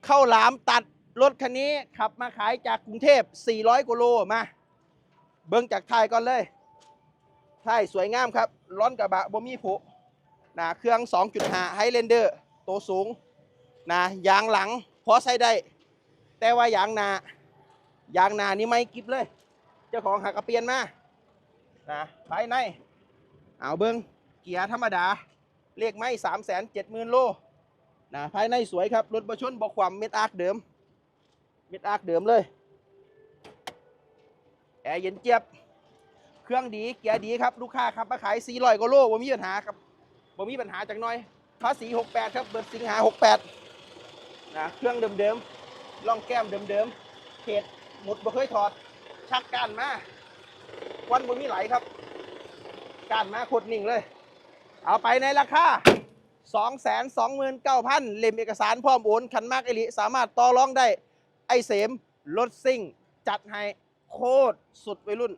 ข้าวหลามตัดรถคันนี้ขับมาขายจากกรุงเทพ400 กว่าโลมาเบิ้งจากท้ายก่อนเลยท้ายสวยงามครับล้อนกระบะบ่มีผุนะเครื่อง 2.5 ไฮเลนเดอร์โตสูงนะยางหลังพอใส่ได้แต่ว่ายางหนานี่ไม่กิบเลยเจ้าของหักกระเปลี่ยนมานะภายในเอาเบิ้งเกียร์ธรรมดาเลขไม่370,000 โลนะภายในสวยครับรถบรชนบอกความเม็ดอาร์คเดิมเลยแอร์เย็นเจี๊ยบเครื่องดีเกียร์ดีครับลูกค้าครับมาขาย400 กว่าโลบ่มีปัญหาครับบ่มีปัญหาจากน้อยภาษี68ครับเบิดสิงหา68นะเครื่องเดิมล่องแก้มเดิมเขตหมดบ่เคยถอดชักก้านมาวันบ่มีไหลครับก้านมาโคตรนิ่งเลยเอาไปในราคา229,000 เล่มเอกสารพร้อมโอนคันมากเอลิสามารถต่อรองได้ไอเสมรถซิ่งจัดให้โคตรสุดวัยรุ่น